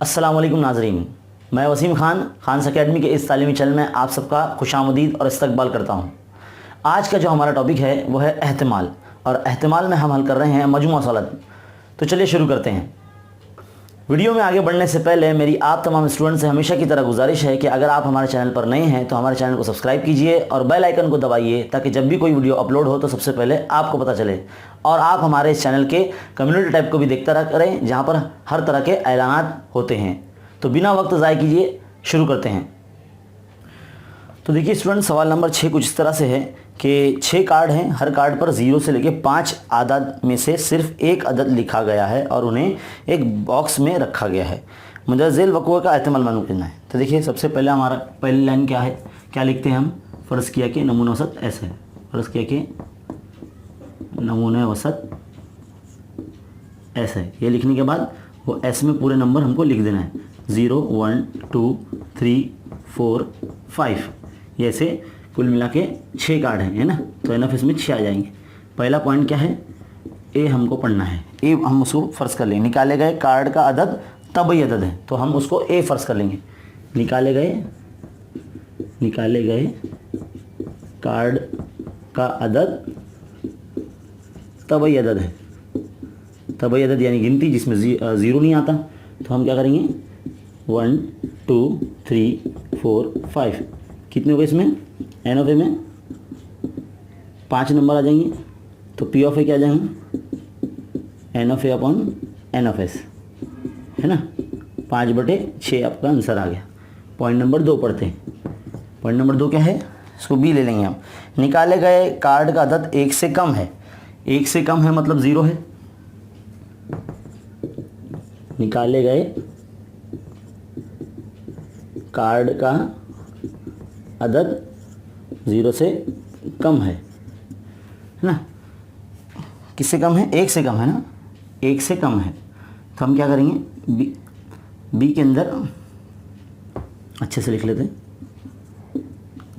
अस्सलाम वालेकुम नाज़रीन, मैं वसीम खान अकेडमी के इस तालीमी चैनल में आप सबका खुशामदीद और इस्तकबाल करता हूँ। आज का जो हमारा टॉपिक है वो है एहतिमाल, और एहतिमाल में हम हल कर रहे हैं मजमू सलत। तो चलिए शुरू करते हैं। वीडियो में आगे बढ़ने से पहले मेरी आप तमाम स्टूडेंट से हमेशा की तरह गुजारिश है कि अगर आप हमारे चैनल पर नए हैं तो हमारे चैनल को सब्सक्राइब कीजिए और बेल आइकन को दबाइए ताकि जब भी कोई वीडियो अपलोड हो तो सबसे पहले आपको पता चले। और आप हमारे इस चैनल के कम्युनिटी टैब को भी देखता रहा करें, जहां पर हर तरह के ऐलानात होते हैं। तो बिना वक्त ज़ाय कीजिए शुरू करते हैं। तो देखिए स्टूडेंट, सवाल नंबर 6 कुछ इस तरह से है कि 6 कार्ड हैं, हर कार्ड पर 0 से लेकर 5 आदद में से सिर्फ एक अदद लिखा गया है और उन्हें एक बॉक्स में रखा गया है। मुंजज़िल वक़्वा का एहतिमाल मालूम करना है। तो देखिए सबसे पहले हमारा पहली लाइन क्या है, क्या लिखते हैं हम। फ़र्ज़ किया कि नमूना वसत ऐसे है। फ़र्ज़ किया कि नमूने वसत ऐसे है। ये लिखने के बाद वो ऐसे में पूरे नंबर हमको लिख देना है। 0 1 2 3 4 5, ये ऐसे कुल मिला के 6 कार्ड हैं, है ना। तो एन ऑफ इसमें 6 आ जाएंगे। पहला पॉइंट क्या है, ए हमको पढ़ना है। ए हम उसको फ़र्ज़ कर लेंगे। निकाले गए कार्ड का अदद तबई अदद है तो हम उसको ए फ़र्ज़ कर लेंगे। निकाले गए कार्ड का अदद तबई अदद है। तबई अदद यानी गिनती जिसमें 0 नहीं आता। तो हम क्या करेंगे, 1 2 3 4 5, कितने हो गए इसमें, एन ऑफ ए में 5 नंबर आ जाएंगे। तो पी ऑफ ए क्या आ जाएंगे, N of A upon N of S, है ना। 5/6 आपका आंसर आ गया। पॉइंट नंबर 2 पढ़ते हैं। पॉइंट नंबर 2 क्या है, इसको बी ले लेंगे हम। निकाले गए कार्ड का अदद 1 से कम है। 1 से कम है मतलब 0 है। निकाले गए कार्ड का अदद 0 से कम है ना। किससे कम है, 1 से कम है ना। 1 से कम है तो हम क्या करेंगे, बी के अंदर अच्छे से लिख लेते हैं,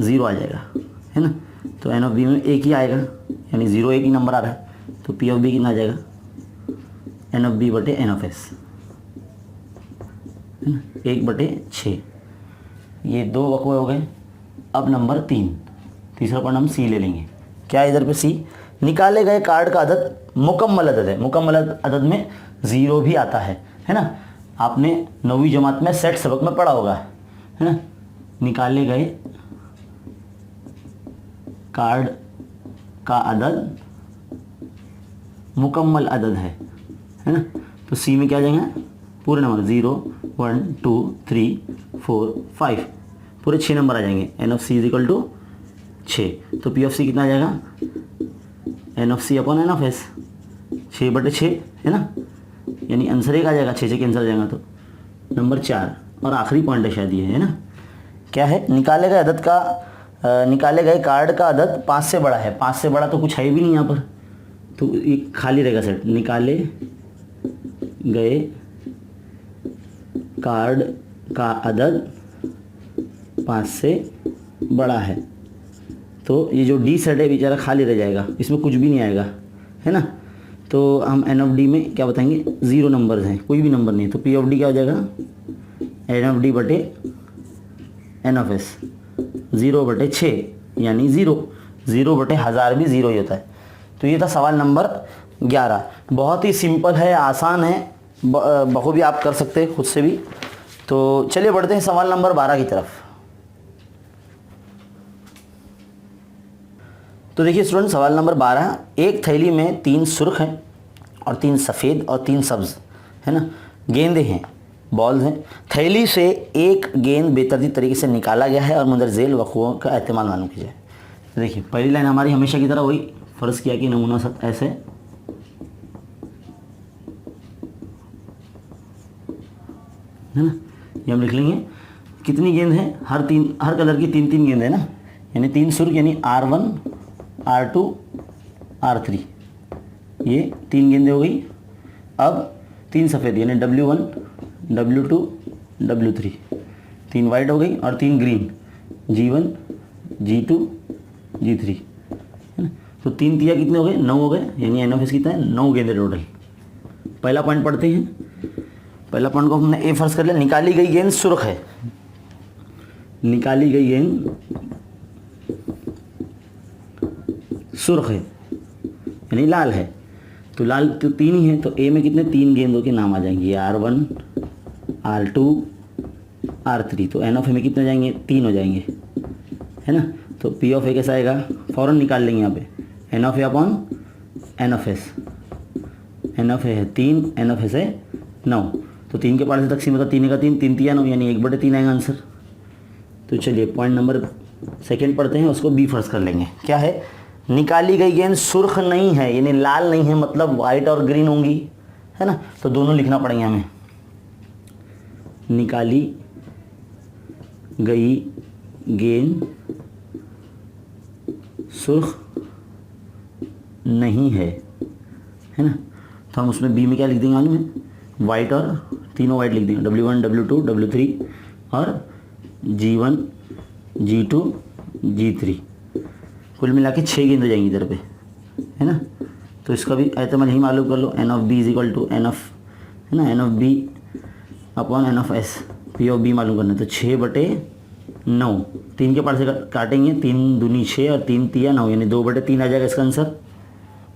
0 आ जाएगा, है ना। तो एन ऑफ बी में 1 ही आएगा, यानी 0 1 ही नंबर आ रहा है। तो पी ऑफ बी कितना आ जाएगा, एन ऑफ बी बटे एन ऑफ एस, है ना, 1/6। ये 2 वक़्वे हो गए। अब नंबर 3, तीसरा पॉइंट हम सी ले लेंगे। क्या है इधर पे सी, निकाले गए कार्ड का अदद मुकम्मल अदद है। मुकम्मल अदद में 0 भी आता है ना। आपने 9वीं जमात में सेट सबक में पढ़ा होगा, है ना। निकाले गए कार्ड का अदद मुकम्मल अदद है ना। तो सी में क्या आ जाएगा, पूरे नंबर 0 1 2 3 4 5, पूरे 6 नंबर आ जाएंगे। N of C is equal to 6। तो पी ऑफ सी कितना आ जाएगा, N of C upon N of S, 6/6, है ना। यानी आंसर 1 आ जाएगा। 6 कैंसिल आ जाएगा। तो नंबर 4 और आखिरी पॉइंट है शायद ये, है ना। क्या है, निकाले गए कार्ड का अदद 5 से बड़ा है। 5 से बड़ा तो कुछ है भी नहीं यहाँ पर, तो ये खाली रहेगा सेट। निकाले गए कार्ड का अदद 5 से बड़ा है तो ये जो डी सेट है बेचारा खाली रह जाएगा, इसमें कुछ भी नहीं आएगा, है ना। तो हम एन ऑफ डी में क्या बताएंगे, 0 नंबर्स हैं, कोई भी नंबर नहीं। तो पी ऑफ डी क्या हो जाएगा, एन ऑफ डी बटे एन ऑफ एस, 0/6 यानी 0/1000 भी 0 ही होता है। तो ये था सवाल नंबर 11। बहुत ही सिंपल है, आसान है, बखूबी आप कर सकते हैं खुद से भी। तो चलिए बढ़ते हैं सवाल नंबर 12 की तरफ। तो देखिए स्टूडेंट, सवाल नंबर 12, एक थैली में 3 सुर्ख हैं और 3 सफ़ेद और 3 सब्ज़, है ना, गेंदे हैं, बॉल्स हैं। थैली से एक गेंद बेतरतीब तरीके से निकाला गया है और मुंदरज़ेल वक़्वों का एहतिमाल मालूम कीजिए। तो देखिए पहली लाइन हमारी हमेशा की तरह वही, फ़र्ज़ किया कि नमूना सब ऐसे, है ना। ये हम लिख लेंगे कितनी गेंद है, हर कलर की 3 गेंद है ना, यानी 3 सुर्ख यानी R1 R2 R3, ये 3 गेंदें हो गई। अब 3 सफ़ेद यानी W1 W2 W3, 3 वाइट हो गई और 3 ग्रीन G1 G2 G3, है ना। तो 3 तिया कितने हो गए, 9 हो गए, यानी एन ऑफ एस कितना है, 9 गेंदे टोटल। पहला पॉइंट पढ़ते हैं। पहला पॉइंट को हमने ए फर्ज कर लिया। निकाली गई गेंद सुर्ख है, निकाली गई गेंद सुर्ख है यानी लाल है। तो लाल तो 3 ही है, तो ए में कितने 3 गेंदों के नाम आ जाएंगे, R1 R2 R3। तो एन ऑफ ए में कितने जाएंगे 3 हो जाएंगे, है ना। तो पी ऑफ ए कैसा आएगा, फ़ौरन निकाल लेंगे यहाँ पे, n of A upon N of S. N of A है 3, एन ऑफ एस है 9। तो 3 के पार्ट से तकसीम होता 3 का 3, 3 तिया 9 यानी 1/3 आएगा आंसर। तो चलिए पॉइंट नंबर सेकेंड पढ़ते हैं, उसको बी फर्स्ट कर लेंगे। क्या है, निकाली गई गेंद सुर्ख नहीं है यानी लाल नहीं है, मतलब वाइट और ग्रीन होंगी, है ना। तो दोनों लिखना पड़ेंगे हमें। निकाली गई गेंद सुर्ख नहीं है ना। तो हम उसमें बी में क्या लिख देंगे मालूम है, वाइट, और तीनों वाइट लिख देंगे, W1 W2 W3 और G1 G2 G3। कुल मिला के 6 गेंद हो जाएंगी इधर पे, है ना। तो इसका भी एहतमाल यही मालूम कर लो, n of B is equal to n of, है ना, n of B upon N of S. P of B मालूम करना है, तो 6/9, 3 के पार्ट से काटेंगे, 3 दूनी 6 और 3 तिया 9 यानी 2/3 आ जाएगा इसका आंसर।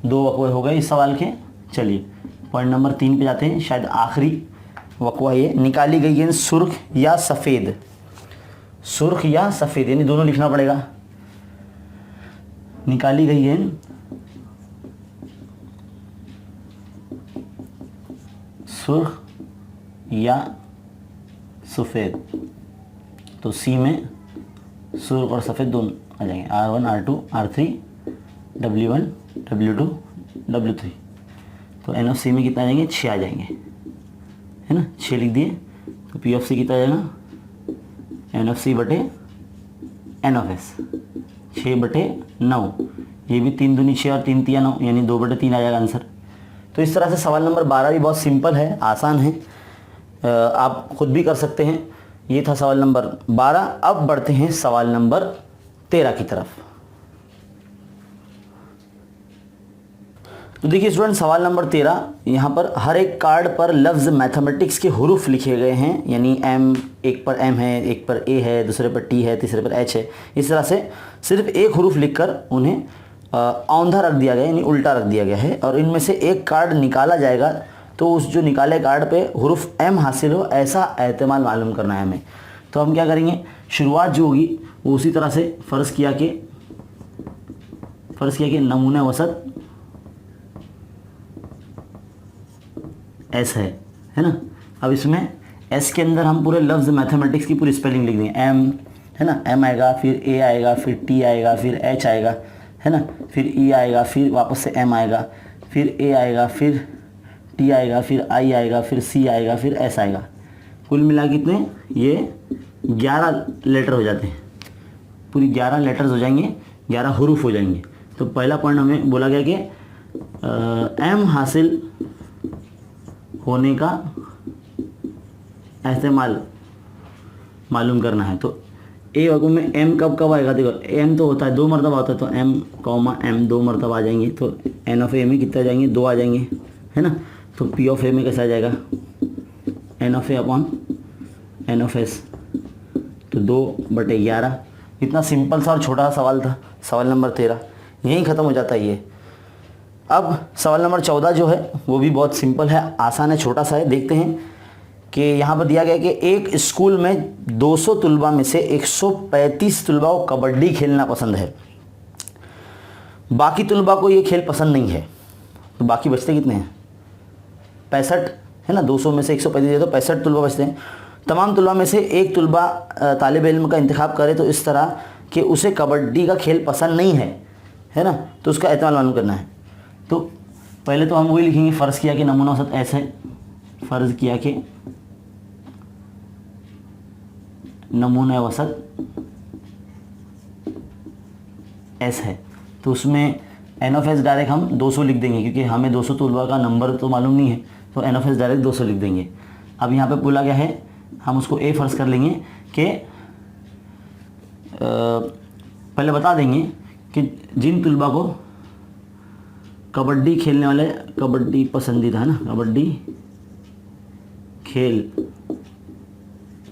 2 वक़वे हो गए इस सवाल के। चलिए पॉइंट नंबर 3 पे जाते हैं, शायद आखिरी वक़वा ये। निकाली गई गेंद सुर्ख या सफ़ेद, सुर्ख या सफ़ेद यानी दोनों लिखना पड़ेगा। निकाली गई गेंद सुर्ख या सफ़ेद, तो सी में सुर्ख और सफ़ेद दोनों आ जाएंगे, R1 R2 R3 W1 W2 W3। तो एन ऑफ सी में कितना आ जाएंगे 6 आ जाएंगे, है ना, 6 लिख दिए। तो पी ऑफ सी कितना आ जाएगा, एन ऑफ सी बटे एन ऑफ एस, 6/9। ये भी 3 दूनी 6 और 3 तिया 9 यानी 2/3 आ जाएगा आंसर। तो इस तरह से सवाल नंबर 12 भी बहुत सिंपल है, आसान है, आप खुद भी कर सकते हैं। ये था सवाल नंबर 12। अब बढ़ते हैं सवाल नंबर 13 की तरफ। तो देखिए स्टूडेंट, सवाल नंबर 13, यहाँ पर हर एक कार्ड पर लफ्ज़ मैथमेटिक्स के हरूफ लिखे गए हैं, यानी एम, एक पर एम है, एक पर ए है, दूसरे पर टी है, तीसरे पर एच है। इस तरह से सिर्फ एक हरूफ लिखकर उन्हें औंधा रख दिया गया यानी उल्टा रख दिया गया है, और इनमें से एक कार्ड निकाला जाएगा। तो उस जो निकाले कार्ड पे हरूफ एम हासिल हो, ऐसा एहतमाल मालूम करना है हमें। तो हम क्या करेंगे, शुरुआत जो होगी वो उसी तरह से फ़र्ज़ किया कि नमूना वसत एस है ना। अब इसमें एस के अंदर हम पूरे लफ्ज़ मैथमेटिक्स की पूरी स्पेलिंग लिख देंगे। एम, है ना, एम आएगा, फिर ए आएगा, फिर टी आएगा, फिर एच आएगा, है ना, फिर ई आएगा, फिर वापस से एम आएगा, फिर ए आएगा, फिर टी आएगा, फिर आई आएगा, फिर सी आएगा, फिर एस आएगा। कुल मिला कितने, ये 11 लेटर हो जाते हैं, पूरी 11 लेटर्स हो जाएंगे, 11 हरूफ हो जाएंगे। तो पहला पॉइंट हमें बोला गया कि एम हासिल होने का एहतमाल मालूम करना है। तो ए वक़्त में एम कब कब आएगा, देखो एम तो होता है 2 मरतबा होता है, तो एम कॉमा एम 2 मरतबा आ जाएंगे। तो एन ऑफ ए में कितना आ जाएंगे, 2 आ जाएंगे, है ना। तो पी ऑफ ए में कैसा आ जाएगा, N of A upon N of S, तो 2/11। इतना सिंपल सा और छोटा सा सवाल था सवाल नंबर 13, यहीं ख़त्म हो जाता है ये। अब सवाल नंबर 14 जो है वो भी बहुत सिंपल है, आसान है, छोटा सा है। देखते हैं कि यहाँ पर दिया गया कि एक स्कूल में 200 तलबा में से 135 तलबा को कबड्डी खेलना पसंद है, बाकी तलबा को ये खेल पसंद नहीं है। तो बाकी बचते कितने हैं, 65, है ना। 200 में से 135 है तो 65 तलबा बचते हैं। तमाम तलबा में से एक तलबा तालिब इल्म का इंतखाब करे तो इस तरह कि उसे कबड्डी का खेल पसंद नहीं है ना। तो उसका एहतमाल मालूम करना है। तो पहले तो हम वही लिखेंगे, फ़र्ज़ किया कि नमूना औसत ऐसे, फ़र्ज़ किया कि नमूना औसत एस है। तो उसमें एन ऑफ एस डायरेक्ट हम 200 लिख देंगे, क्योंकि हमें 200 तलबा का नंबर तो मालूम नहीं है, तो एन ऑफ एस डायरेक्ट 200 लिख देंगे। अब यहाँ पे बोला गया है, हम उसको ए फ़र्ज़ कर लेंगे कि पहले बता देंगे कि जिन तलबा को कबड्डी खेलने वाले, कबड्डी पसंदीदा है ना, कबड्डी खेल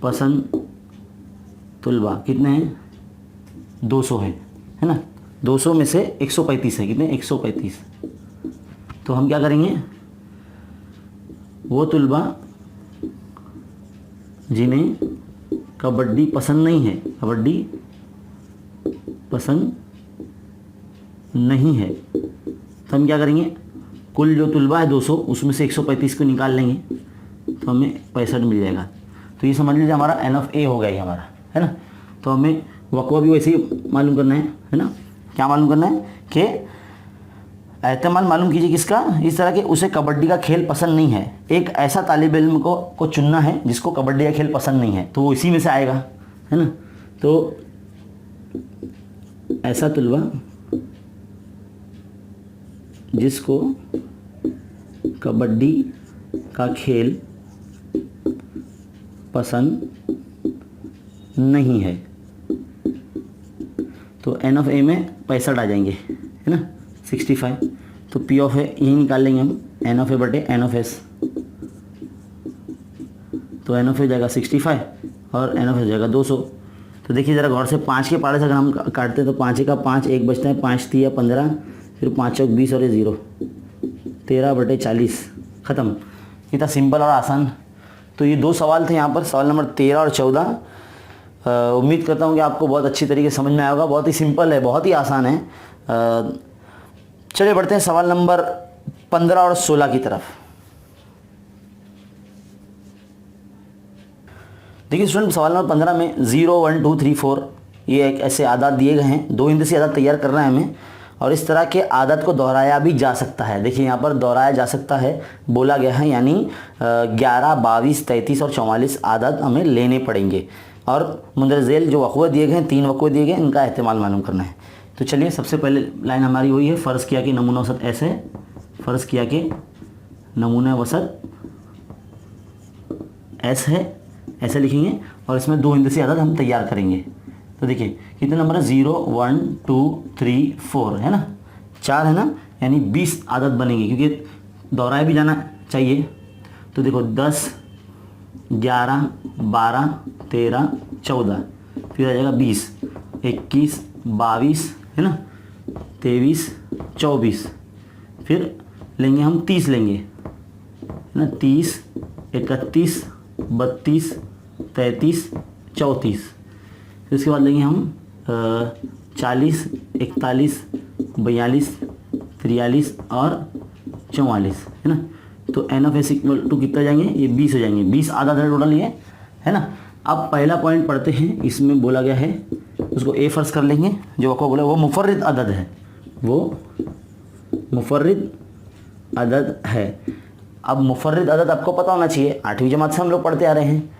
पसंद तुलबा कितने हैं? 200 है ना। 200 में से 135 है, कितने? 135। तो हम क्या करेंगे, वो तुलबा जिन्हें कबड्डी पसंद नहीं है, कबड्डी पसंद नहीं है, तो हम क्या करेंगे, कुल जो तुलबा है 200, उसमें से 135 को निकाल लेंगे तो हमें 65 मिल जाएगा। तो ये समझ लीजिए हमारा एन ऑफ ए हो गया ये हमारा, है ना। तो हमें वक़्वा भी वैसे ही मालूम करना है ना। क्या मालूम करना है कि एहतमाल मालूम कीजिए किसका, इस तरह के उसे कबड्डी का खेल पसंद नहीं है। एक ऐसा तालिब इल्म को चुनना है जिसको कबड्डी का खेल पसंद नहीं है, तो वो इसी में से आएगा, है ना। तो ऐसा तुलबा जिसको कबड्डी का खेल पसंद नहीं है, तो एन ऑफ ए में 65 आ जाएंगे, है ना, 65। तो पी ऑफ ए यही निकाल लेंगे हम, एन ऑफ ए बटे एन ऑफ एस। तो एन ऑफ ए जाएगा 65 और एन ऑफ एस जाएगा 200। तो देखिए ज़रा गौर से, 5 के पाड़े से अगर हम काटते हैं तो 5 का 5, 1 बचता है, 5 3 15, फिर 5 चौक 20 और ये 0, 13 बटे 40, ख़त्म। इतना सिंपल और आसान। तो ये 2 सवाल थे यहाँ पर, सवाल नंबर 13 और 14। उम्मीद करता हूँ कि आपको बहुत अच्छी तरीके से समझ में आया होगा। बहुत ही सिंपल है, बहुत ही आसान है। चलिए बढ़ते हैं सवाल नंबर 15 और 16 की तरफ। देखिए स्टूडेंट, सवाल नंबर 15 में 0 1 2 3 4 ये एक ऐसे आदात दिए गए हैं। 2 हिंदी आदात तैयार करना है हमें, और इस तरह के आदत को दोहराया भी जा सकता है। देखिए यहाँ पर दोहराया जा सकता है बोला गया है, यानी 11, 22, 33 और 44 आदत हमें लेने पड़ेंगे। और मुंदरजेल जो वक़्वे दिए गए हैं, 3 वक़्वे दिए गए, इनका एहतमाल मालूम करना है। तो चलिए सबसे पहले लाइन हमारी वही है, फ़र्ज़ किया कि नमूना वसत ऐसे, फ़र्ज़ किया कि नमूना वसत ऐस है, ऐसे लिखेंगे और इसमें 2 हिंदी आदत हम तैयार करेंगे। तो देखिए कितने नंबर है, 0 1 2 3 4 है ना, 4 है ना, यानी 20 आदत बनेंगी, क्योंकि दोहराए भी जाना चाहिए। तो देखो 10 11 12 13 14, फिर आ जाएगा 20 21 22 है ना, 23 24, फिर लेंगे हम 30 लेंगे, है ना, 30 31 32 33 34, फिर उसके बाद लेंगे हम 40 41 42 43 और 44, है ना। तो N of S equal to कितना जाएंगे, ये 20 हो जाएंगे। 20 आदत है टोटल ये, है ना। अब पहला पॉइंट पढ़ते हैं, इसमें बोला गया है, उसको ए फ़र्ज़ कर लेंगे। जो आपको बोला वो मुफर्रिद अदद है, वो मुफर्रिद अदद है। अब मुफर्रिद अदद आपको पता होना चाहिए, 8वीं जमात से हम लोग पढ़ते आ रहे हैं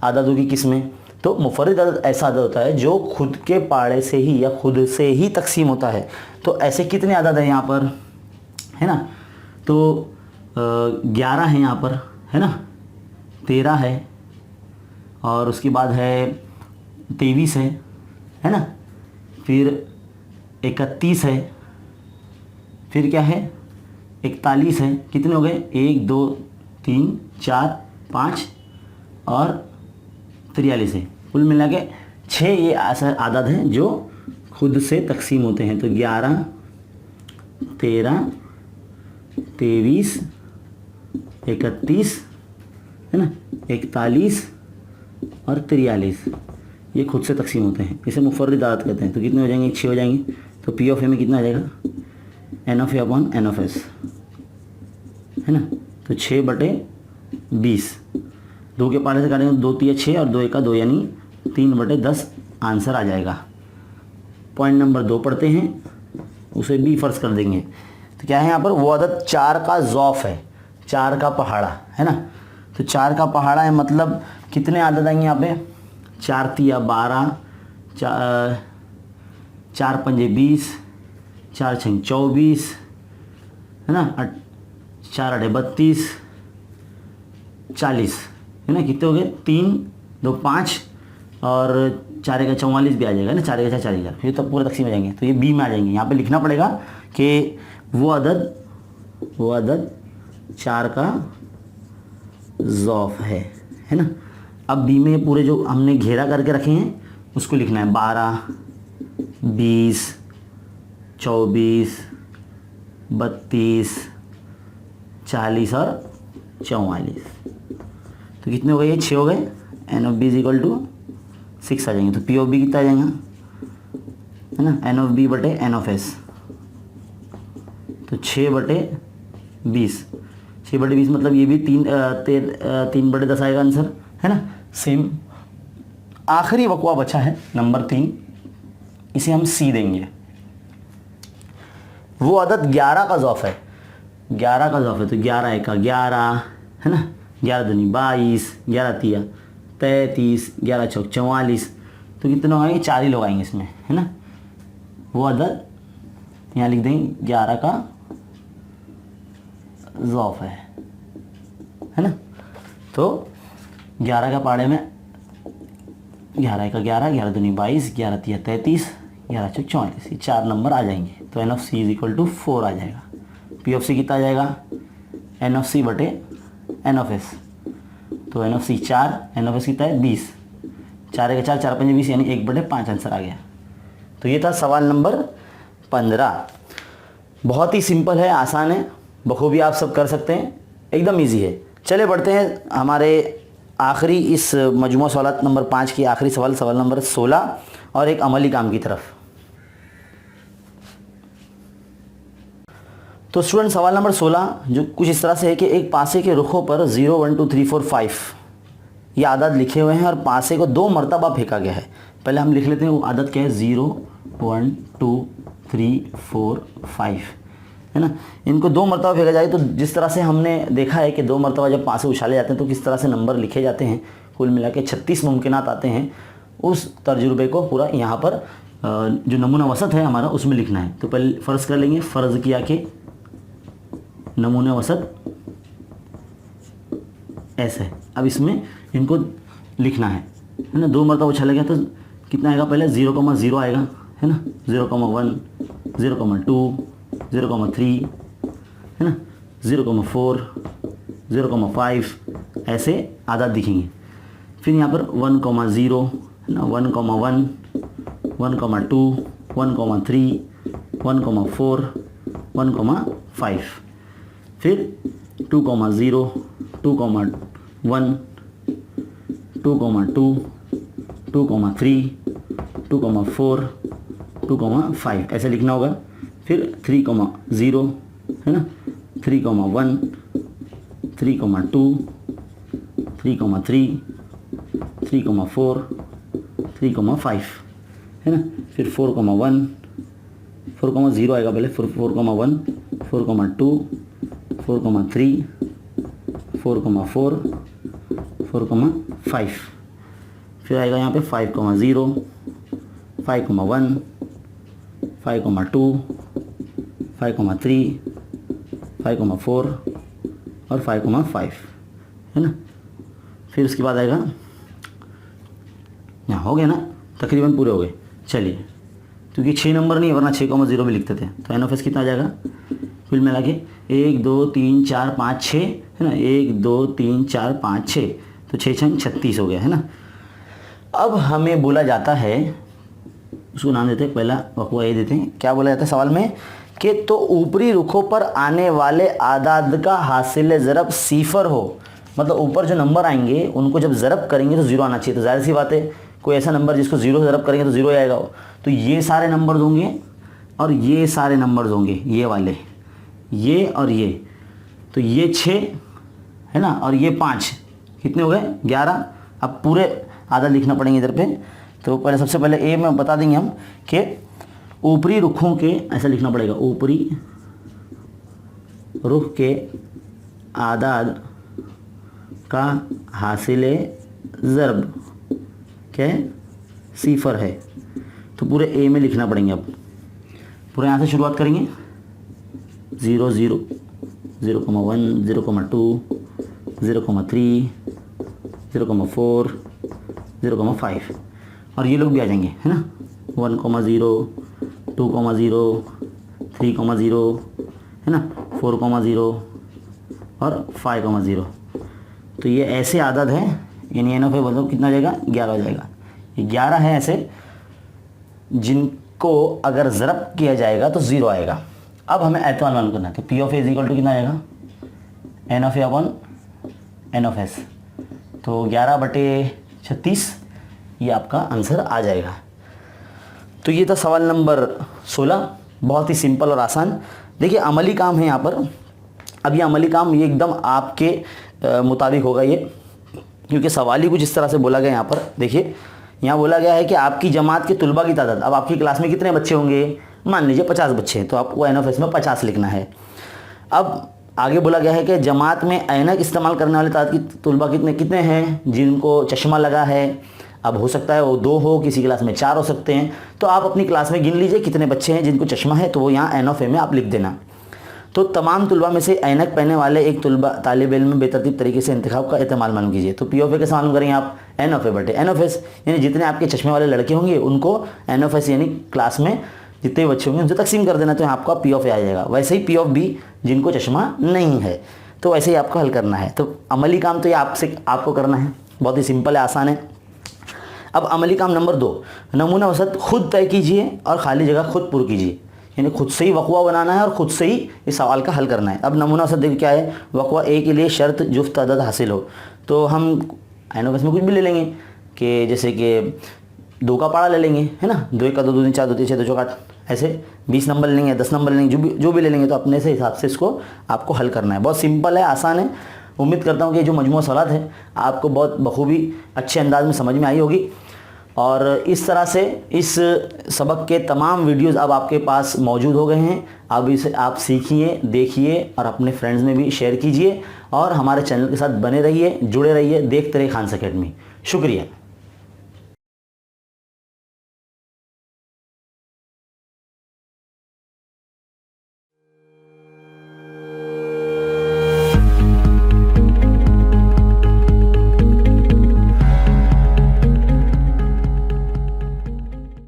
आदतों की किस्में। तो मुफर्रिद अदद ऐसा अदद होता है जो खुद के पाड़े से ही या खुद से ही तकसीम होता है। तो ऐसे कितने अदद हैं यहाँ पर, है ना। तो 11 है यहाँ पर, है ना, 13 है, और उसके बाद है 23 है ना, फिर 31 है, फिर क्या है 41 है। कितने हो गए, 1 2 3 4 5 और 43 है। कुल मिला के 6 ये ऐसा आदत हैं जो खुद से तकसीम होते हैं। तो 11 13 23 31 है ना, 41 और 43 ये खुद से तकसीम होते हैं, इसे मुफर्रिद आदत कहते हैं। तो कितने हो जाएंगे, 6 हो जाएंगे। तो पी ऑफ ए में कितना आ जाएगा, N of A upon N of S, है ना। तो 6 बटे 20, 2 के पाले से काटेंगे 2 3 6 और 2 1 2, यानी 3 बटे 10 आंसर आ जाएगा। पॉइंट नंबर 2 पढ़ते हैं, उसे बी फ़र्ज़ कर देंगे। तो क्या है यहाँ पर, वो आदत 4 का ज़ौफ़ है, 4 का पहाड़ा, है ना। तो 4 का पहाड़ा है, मतलब कितने आदत आएंगे यहाँ पे, 4 3 12, 4 5 20, 4 6 24, है ना, 4 8 32, 40, है ना। कितने हो गए, 3 2 5 और 4 का 44 भी आ जाएगा ना, 4 का 40,000, फिर तो पूरे तकसीम आ जाएंगे। तो ये बी में आ जाएंगे। यहाँ पे लिखना पड़ेगा कि वो अदद 4 का ज़ौफ है ना। अब बी में पूरे जो हमने घेरा करके रखे हैं उसको लिखना है 12, 20, 24, 32, 40 और 44। तो कितने हो गए? ये 6 हो गए। N of B is equal to 6 आ जाएंगे। तो पी ऑफ बी कितना आ जाएगा, है ना, एन ऑफ बी बटे एन ऑफ एस। तो 6/20, 6/20 मतलब ये भी 3/10 आएगा आंसर, है ना। सेम आखिरी वकवा बचा है नंबर 3, इसे हम सी देंगे। वो अदद 11 का ज़ौफ है, 11 का ज़ौफ है। तो 11 का 11, है ना, 11 दूनी 22, 11 तिया 33, 11 चौक 44। तो कितने लोग आएंगे? 4 ही लोग आएंगे इसमें, है ना। वो अदद यहाँ लिख देंगे 11 का ज़ौफ है ना। तो 11 का पाड़े में 11 का 11, 11 दूनी 22, 11 तिया 33, 11 चौक 44, ये 4 नंबर आ जाएंगे। तो N of C is equal to 4 आ जाएगा। पी ऑफ सी कितना आ जाएगा? एन ऑफ सी बटे एन ऑफ एस। तो N of C 4, N of S कितना है? 20, 4 का 4, 4 5 20, यानी 1/5 आंसर आ गया। तो ये था सवाल नंबर 15। बहुत ही सिंपल है, आसान है, बखूबी आप सब कर सकते हैं, एकदम इजी है। चले बढ़ते हैं हमारे आखिरी इस मजमूआ सवालात नंबर 5 की आखिरी सवाल, सवाल नंबर 16 और एक अमली काम की तरफ। तो स्टूडेंट सवाल नंबर 16 जो कुछ इस तरह से है कि एक पासे के रुखों पर 0 1 2 3 4 5 ये आदत लिखे हुए हैं और पासे को 2 मरतबा फेंका गया है। पहले हम लिख लेते हैं वो आदत क्या है, 0 1 2 3 4 5, है ना। इनको 2 मरतबा फेंका जाए तो जिस तरह से हमने देखा है कि 2 मरतबा जब पासे उछाले जाते हैं तो किस तरह से नंबर लिखे जाते हैं, कुल मिला के 36 मुमकिनात आते हैं। उस तजुर्बे को पूरा यहाँ पर जो नमूना वसत है हमारा उसमें लिखना है। तो पहले फ़र्ज़ कर लेंगे, फ़र्ज़ किया कि नमूने वसत ऐसे है। अब इसमें इनको लिखना है ना। 2 मरतबा उछाला गया तो कितना आएगा? पहले 0,0 आएगा, है ना, 0,1, 0,2, 0,3, है ना, 0,4, 0,5 ऐसे आदाद दिखेंगे। फिर यहाँ पर 1,0, है ना, 1,1, 1,2, 1,3, 1,4, 1,5। फिर 2,0, 2,1, 2,2, 2,3, 2,4, 2,5 ऐसे लिखना होगा। फिर 3,0, है ना, 3,1, 3,2, 3,3, 3,4, 3,5, है ना। फिर 4,1, 4,0 आएगा पहले, फिर 4,1, 4,2, 4,3, 4,4, 4,5। फिर आएगा यहाँ पे 5,0, 5,1, 5,2, 5,3, 5,4 और 5,5, है ना। फिर उसके बाद आएगा, यहाँ हो गया ना, तकरीबन पूरे हो गए। चलिए, क्योंकि 6 नंबर नहीं है वरना 6,0 भी लिखते थे। तो एन ऑफ एस कितना आ जाएगा? कुल मिला के 1 2 3 4 5 6, है ना, 1 2 3 4 5 6, तो 6 6 36 हो गया, है ना। अब हमें बोला जाता है, उसको नाम देते हैं, पहला वकवा ये देते हैं, क्या बोला जाता है सवाल में कि तो ऊपरी रुखों पर आने वाले आदाद का हासिल ज़रब सिफर हो। मतलब ऊपर जो नंबर आएंगे उनको जब ज़रब करेंगे तो 0 आना चाहिए। तो ज़ाहिर सी बात है, कोई ऐसा नंबर जिसको 0 से ज़रब करेंगे तो 0 ही आएगा। तो ये सारे नंबर होंगे और ये सारे नंबर होंगे, ये वाले, ये और ये। तो ये 6 है ना, और ये 5, कितने हो गए? 11। अब पूरे आदत लिखना पड़ेंगे इधर पे। तो पहले सबसे पहले ए में बता देंगे हम कि ऊपरी रुखों के, ऐसा लिखना पड़ेगा, ऊपरी रुख के आदाद का हासिल ज़रब क्या है? सिफर है। तो पूरे ए में लिखना पड़ेंगे। अब पूरे यहाँ से शुरुआत करेंगे, 0 0, 0,1, 0,2, 0,3, 0,4, 0,5 और ये लोग भी आ जाएंगे, है ना, 1,0, 2,0, 3,0, है ना, 4,0 और 5,0। तो ये ऐसे आदत है, यानी एन ऑफ ए बोलो कितना हो जाएगा, 11 हो जाएगा। ये 11 है ऐसे जिनको अगर ज़रब किया जाएगा तो 0 आएगा। अब हमें एहतिमाल मालूम करना है, तो P of A is equal to कितना आएगा, N of A upon N of S. तो 11/36 ये आपका आंसर आ जाएगा। तो ये था सवाल नंबर 16, बहुत ही सिंपल और आसान। देखिए अमली काम है यहाँ पर। अब ये अमली काम ये एकदम आपके मुताबिक होगा ये, क्योंकि सवाल ही कुछ इस तरह से बोला गया यहाँ पर। देखिए यहाँ बोला गया है कि आपकी जमात के तुलबा की तादाद, अब आपकी क्लास में कितने बच्चे होंगे, मान लीजिए 50 बच्चे हैं, तो आपको एन ऑफ एस में 50 लिखना है। अब आगे बोला गया है कि जमात में ऐनक इस्तेमाल करने वाले तादाद की तुलबा कितने हैं जिनको चश्मा लगा है। अब हो सकता है वो 2 हो, किसी क्लास में 4 हो सकते हैं। तो आप अपनी क्लास में गिन लीजिए कितने बच्चे हैं जिनको चश्मा है, तो वो यहाँ एन ऑफ ए में आप लिख देना। तो तमाम तुलबा में से ऐनक पहनने वाले एक तालिब इल्म में बेतरतीब तरीके से इंतखाब का एहतमाल मालूम कीजिए। तो पी ऑफ ए कैसे मालूम करेंगे आप, एन ऑफ ए बटे एन ऑफ एस, यानी जितने आपके चश्मे वाले लड़के होंगे उनको एन ऑफ एस यानी क्लास में जितने बच्चे होंगे उनसे तकसीम कर देना, तो यहाँ आपका पी ऑफ ए आ जाएगा। वैसे ही पी ऑफ बी जिनको चश्मा नहीं है, तो वैसे ही आपको हल करना है। तो अमली काम तो ये आपको करना है, बहुत ही सिंपल है, आसान है। अब अमली काम नंबर 2, नमूना वसत खुद तय कीजिए और खाली जगह खुद पुर कीजिए, यानी खुद से ही वक़वा बनाना है और खुद से ही इस सवाल का हल करना है। अब नमूना वसत देखिए क्या है, वक़वा ए के लिए शर्त जुफ्त अदद हासिल हो, तो हम एन ऑफ एस में कुछ भी ले लेंगे कि जैसे कि 2 का पाड़ा ले लेंगे, है ना, 2 1 का 2 2 3 4 2 3 6 2 4 8, ऐसे 20 नंबर लेंगे, 10 नंबर लेंगे, जो भी ले लेंगे, तो अपने से हिसाब से इसको आपको हल करना है। बहुत सिंपल है, आसान है। उम्मीद करता हूँ कि जो मजमूआ सवालात है आपको बहुत बखूबी अच्छे अंदाज में समझ में आई होगी। और इस तरह से इस सबक के तमाम वीडियोस अब आपके पास मौजूद हो गए हैं। अब इसे आप सीखिए, देखिए और अपने फ्रेंड्स में भी शेयर कीजिए और हमारे चैनल के साथ बने रहिए, जुड़े रहिए, देखते रहिए खान्स अकेडमी। शुक्रिया।